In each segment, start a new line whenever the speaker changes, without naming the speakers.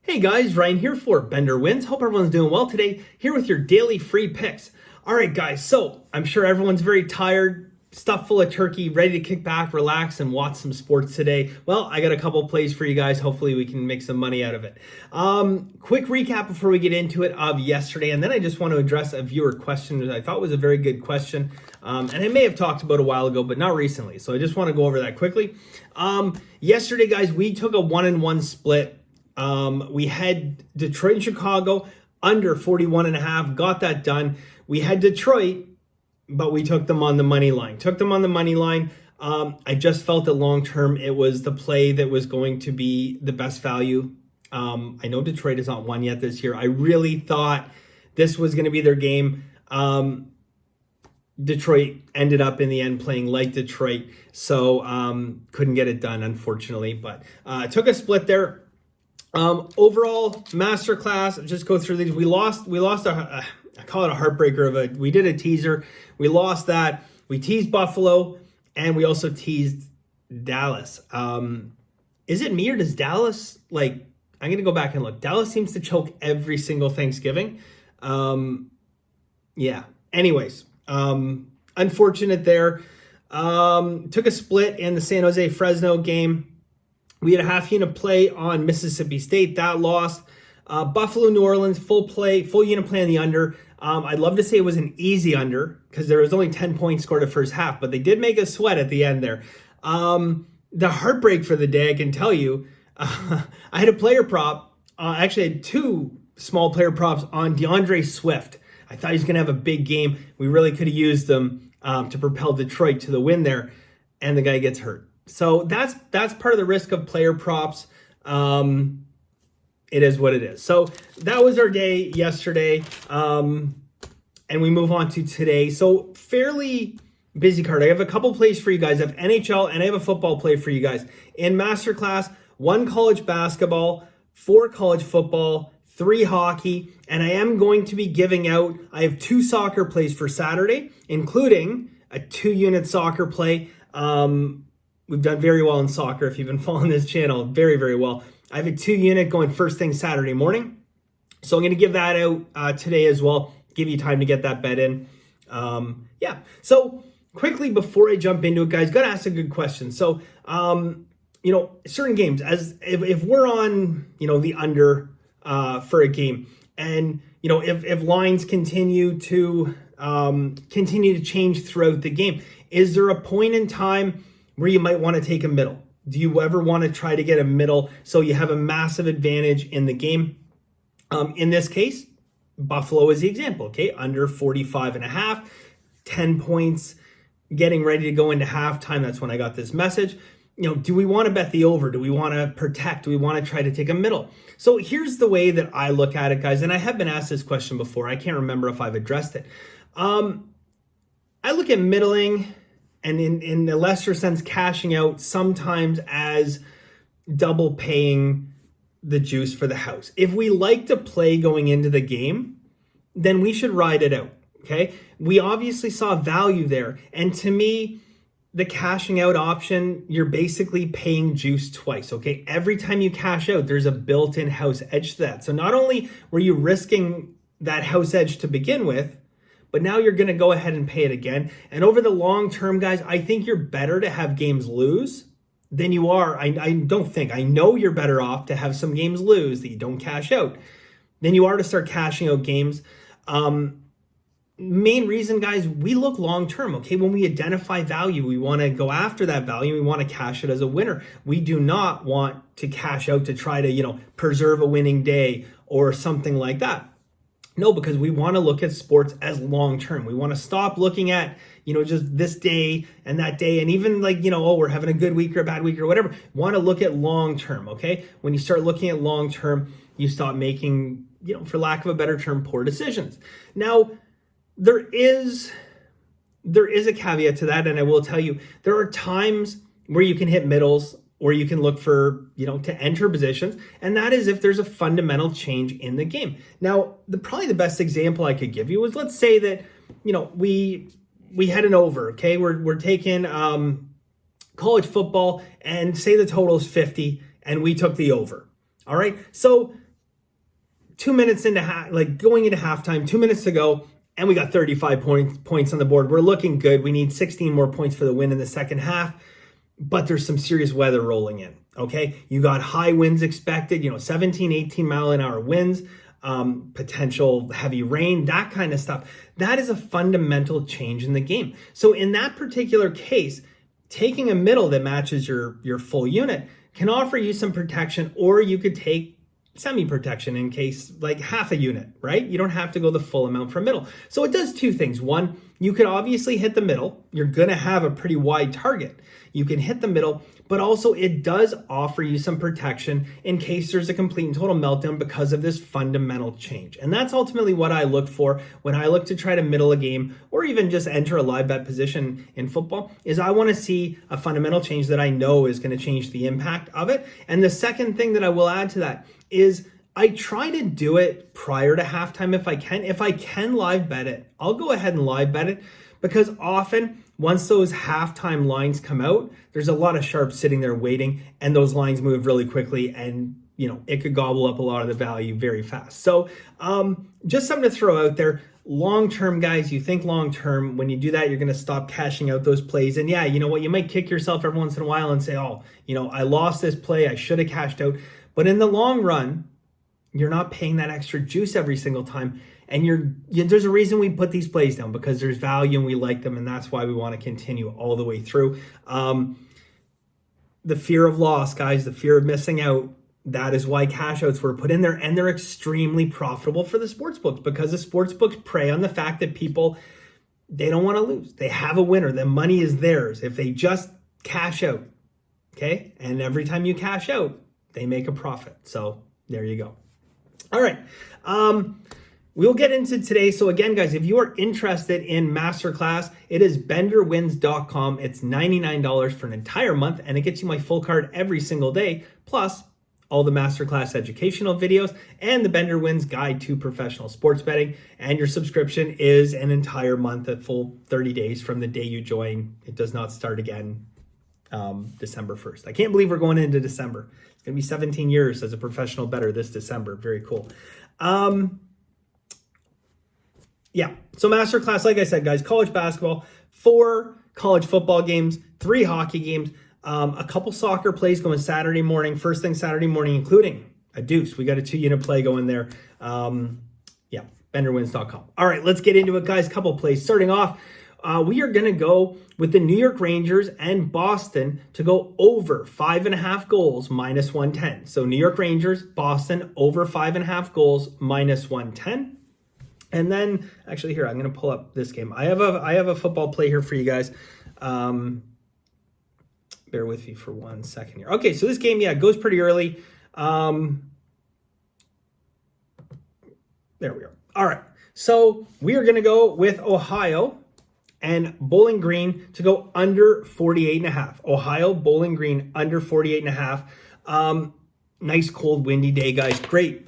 Hey guys, Ryan here for Bender Wins. Hope everyone's doing well today. Here with your daily free picks. All right, guys, so I'm sure everyone's very tired, stuffed full of turkey, ready to kick back, relax, and watch some sports today. Well, I got a couple plays for you guys. Hopefully we can make some money out of it. Quick recap before we get into it of yesterday, and then I just want to address a viewer question that I thought was a very good question, and I may have talked about a while ago, but not recently. So I just want to go over that quickly. Yesterday, guys, we took a 1-1 split. We had Detroit and Chicago under 41.5, got that done. We had Detroit, but we took them on the money line. I just felt that long term, it was the play that was going to be the best value. I know Detroit has not won yet this year. I really thought this was going to be their game. Detroit ended up in the end playing like Detroit, so couldn't get it done, unfortunately. But took a split there. Overall masterclass, just go through these. We lost I call it a heartbreaker we did a teaser. We lost that. We teased Buffalo and we also teased Dallas. Is it me or does Dallas, I'm going to go back and look. Dallas seems to choke every single Thanksgiving. Yeah. Anyways, unfortunate there. Took a split in the San Jose Fresno game. We had a half unit play on Mississippi State. That lost. Buffalo, New Orleans, full unit play on the under. I'd love to say it was an easy under because there was only 10 points scored the first half, but they did make us sweat at the end there. The heartbreak for the day, I can tell you, I had a player prop. Actually, I had two small player props on DeAndre Swift. I thought he was going to have a big game. We really could have used them to propel Detroit to the win there, and the guy gets hurt. So that's part of the risk of player props. It is what it is. So that was our day yesterday. And we move on to today. So fairly busy card. I have a couple plays for you guys. I have NHL and I have a football play for you guys. In Masterclass, 1 college basketball, 4 college football, 3 hockey, and I am going to be giving out, I have 2 soccer plays for Saturday, including a 2-unit soccer play. We've done very well in soccer. If you've been following this channel, very, very well. I have a 2-unit going first thing Saturday morning. So I'm going to give that out today as well. Give you time to get that bet in. Yeah. So quickly before I jump into it, guys, got to ask a good question. So, certain games, as if we're on, the under for a game, and, if lines continue to change throughout the game, is there a point in time where you might want to take a middle? Do you ever want to try to get a middle so you have a massive advantage in the game? In this case, Buffalo is the example, okay? Under 45.5, 10 points, getting ready to go into halftime. That's when I got this message. Do we want to bet the over? Do we want to protect? Do we want to try to take a middle? So here's the way that I look at it, guys. And I have been asked this question before. I can't remember if I've addressed it. I look at middling and in a lesser sense, cashing out sometimes as double paying the juice for the house. If we like to play going into the game, then we should ride it out, okay? We obviously saw value there. And to me, the cashing out option, you're basically paying juice twice, okay? Every time you cash out, there's a built-in house edge to that. So not only were you risking that house edge to begin with, but now you're going to go ahead and pay it again. And over the long term, guys, I think you're better to have games lose than you are. I know you're better off to have some games lose that you don't cash out than you are to start cashing out games. Main reason, guys, we look long term, okay? When we identify value, we want to go after that value. We want to cash it as a winner. We do not want to cash out to try to, preserve a winning day or something like that. No, because we want to look at sports as long term. We want to stop looking at, just this day and that day. And even we're having a good week or a bad week or whatever. Want to look at long term, okay? When you start looking at long term, you stop making, for lack of a better term, poor decisions. Now, there is a caveat to that. And I will tell you, there are times where you can hit middles or you can look for, to enter positions. And that is if there's a fundamental change in the game. Now, probably the best example I could give you is, let's say that, we had an over, okay? We're taking college football and say the total is 50 and we took the over. All right. So 2 minutes into going into halftime, 2 minutes to go, and we got 35 points on the board. We're looking good. We need 16 more points for the win in the second half, but there's some serious weather rolling in, okay? You got high winds expected, 17, 18 mile an hour winds, potential heavy rain, that kind of stuff. That is a fundamental change in the game. So in that particular case, taking a middle that matches your full unit can offer you some protection, or you could take semi-protection in case, like half a unit, right? You don't have to go the full amount for middle. So it does two things. One, you could obviously hit the middle. You're going to have a pretty wide target. You can hit the middle, but also it does offer you some protection in case there's a complete and total meltdown because of this fundamental change. And that's ultimately what I look for when I look to try to middle a game or even just enter a live bet position in football, is I want to see a fundamental change that I know is going to change the impact of it. And the second thing that I will add to that is I try to do it prior to halftime if I can. If I can live bet it, I'll go ahead and live bet it, because often once those halftime lines come out, there's a lot of sharps sitting there waiting, and those lines move really quickly, and it could gobble up a lot of the value very fast. So just something to throw out there. Long-term, guys, you think long-term. When you do that, you're going to stop cashing out those plays. And yeah, you know what? You might kick yourself every once in a while and say, oh, I lost this play. I should have cashed out. But in the long run, you're not paying that extra juice every single time. And there's a reason we put these plays down, because there's value and we like them, and that's why we want to continue all the way through. The fear of loss, guys, the fear of missing out, that is why cash outs were put in there, and they're extremely profitable for the sports books, because the sports books prey on the fact that people, they don't want to lose. They have a winner. The money is theirs if they just cash out, okay? And every time you cash out, they make a profit. So there you go. All right. We'll get into today. So again, guys, if you are interested in masterclass, it is benderwins.com. It's $99 for an entire month, and it gets you my full card every single day, plus all the masterclass educational videos and the Bender Wins Guide to Professional Sports Betting. And your subscription is an entire month, a full 30 days from the day you join. It does not start again December 1st. I can't believe we're going into December. It's going to be 17 years as a professional bettor this December. Very cool. Yeah, so masterclass, like I said, guys, college basketball, 4 college football games, 3 hockey games, a couple soccer plays going Saturday morning, first thing Saturday morning, including a deuce. We got a 2-unit play going there. Yeah, benderwins.com. All right, let's get into it, guys. Couple plays. Starting off, we are going to go with the New York Rangers and Boston to go over 5.5 goals, minus 110. So New York Rangers, Boston, over 5.5 goals, minus 110. And then, actually, here, I'm going to pull up this game. I have a football play here for you guys. Bear with me for 1 second here. Okay, so this game, yeah, goes pretty early. There we go. All right, so we are going to go with Ohio and Bowling Green to go under 48.5. Ohio, Bowling Green, under 48.5. Nice, cold, windy day, guys. Great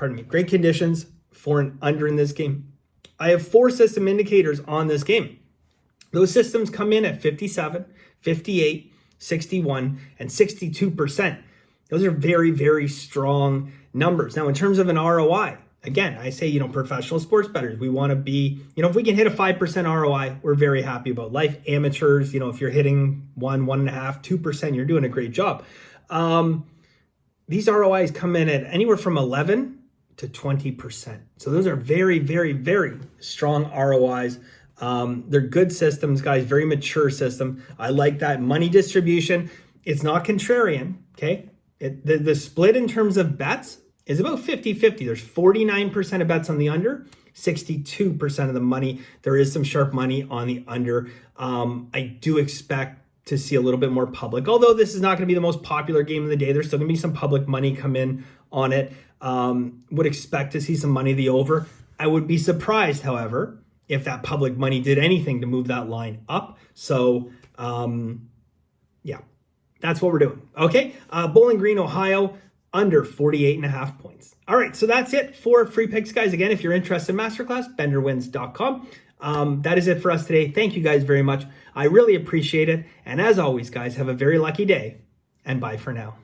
conditions for an under in this game. I have 4 system indicators on this game. Those systems come in at 57, 58, 61, and 62%. Those are very, very strong numbers. Now, in terms of an ROI, again, I say, professional sports bettors, we want to be, if we can hit a 5% ROI, we're very happy about life. Amateurs, if you're hitting 1, 1.5, 2%, you're doing a great job. These ROIs come in at anywhere from 11 to 20%. So those are very, very, very strong ROIs. They're good systems, guys, very mature system. I like that money distribution. It's not contrarian, okay? The split in terms of bets is about 50-50. There's 49% of bets on the under, 62% of the money. There is some sharp money on the under. I do expect to see a little bit more public, although this is not going to be the most popular game of the day. There's still going to be some public money come in on it. Would expect to see some money the over. I would be surprised, however, if that public money did anything to move that line up. So, yeah, that's what we're doing. Okay, Bowling Green, Ohio, under 48.5 points. All right, so that's it for free picks, guys. Again, if you're interested in masterclass, benderwins.com. That is it for us today. Thank you guys very much. I really appreciate it. And as always, guys, have a very lucky day, and bye for now.